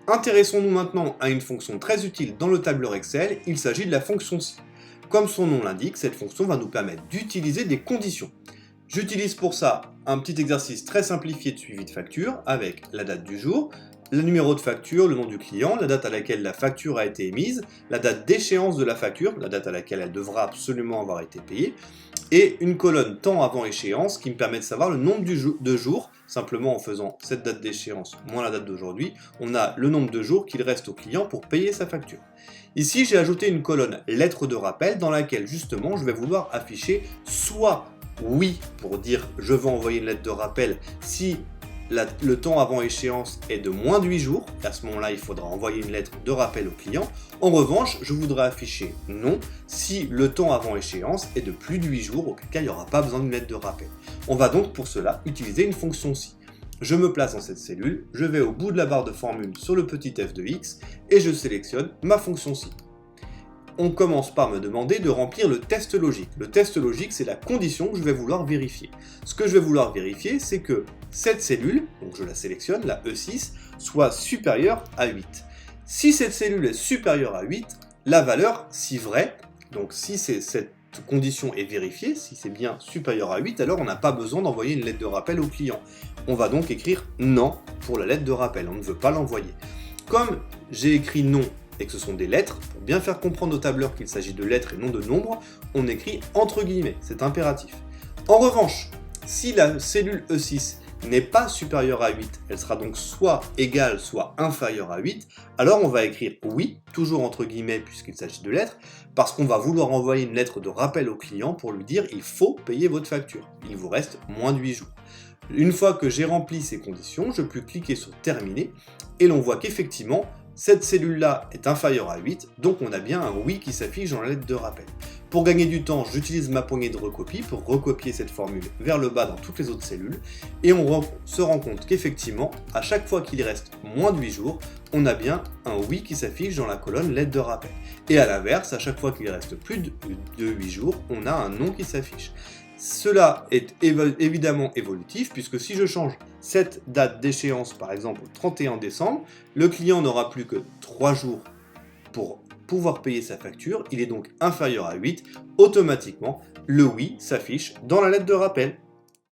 Intéressons-nous maintenant à une fonction très utile dans le tableur Excel, il s'agit de la fonction si. Comme son nom l'indique, cette fonction va nous permettre d'utiliser des conditions. J'utilise pour ça un petit exercice très simplifié de suivi de facture avec la date du jour, le numéro de facture, le nom du client, la date à laquelle la facture a été émise, la date d'échéance de la facture, la date à laquelle elle devra absolument avoir été payée, et une colonne temps avant échéance qui me permet de savoir le nombre de jours, simplement en faisant cette date d'échéance moins la date d'aujourd'hui, on a le nombre de jours qu'il reste au client pour payer sa facture. Ici, j'ai ajouté une colonne lettre de rappel dans laquelle justement je vais vouloir afficher soit oui pour dire je veux envoyer une lettre de rappel si le temps avant échéance est de moins de 8 jours, à ce moment-là il faudra envoyer une lettre de rappel au client. En revanche, je voudrais afficher non si le temps avant échéance est de plus de 8 jours, auquel cas il n'y aura pas besoin d'une lettre de rappel. On va donc pour cela utiliser une fonction si. Je me place dans cette cellule, je vais au bout de la barre de formule sur le petit f de x et je sélectionne ma fonction si. On commence par me demander de remplir le test logique. Le test logique, c'est la condition que je vais vouloir vérifier. Ce que je vais vouloir vérifier, c'est que cette cellule, donc je la sélectionne, la E6, soit supérieure à 8. Si cette cellule est supérieure à 8, la valeur, si vrai, donc si cette condition est vérifiée, si c'est bien supérieur à 8, alors on n'a pas besoin d'envoyer une lettre de rappel au client. On va donc écrire non pour la lettre de rappel, on ne veut pas l'envoyer. Comme j'ai écrit non et que ce sont des lettres, pour bien faire comprendre au tableur qu'il s'agit de lettres et non de nombres, on écrit entre guillemets, c'est impératif. En revanche, si la cellule E6 n'est pas supérieure à 8, elle sera donc soit égale, soit inférieure à 8, alors on va écrire oui, toujours entre guillemets puisqu'il s'agit de lettres, parce qu'on va vouloir envoyer une lettre de rappel au client pour lui dire il faut payer votre facture, il vous reste moins de 8 jours. Une fois que j'ai rempli ces conditions, je peux cliquer sur terminer, et l'on voit qu'effectivement, cette cellule-là est inférieure à 8, donc on a bien un oui qui s'affiche dans la lettre de rappel. Pour gagner du temps, j'utilise ma poignée de recopie pour recopier cette formule vers le bas dans toutes les autres cellules, et on se rend compte qu'effectivement, à chaque fois qu'il reste moins de 8 jours, on a bien un oui qui s'affiche dans la colonne lettre de rappel. Et à l'inverse, à chaque fois qu'il reste plus de 8 jours, on a un non qui s'affiche. Cela est évidemment évolutif, puisque si je change cette date d'échéance, par exemple au 31 décembre, le client n'aura plus que 3 jours pour pouvoir payer sa facture, il est donc inférieur à 8, automatiquement, le oui s'affiche dans la lettre de rappel.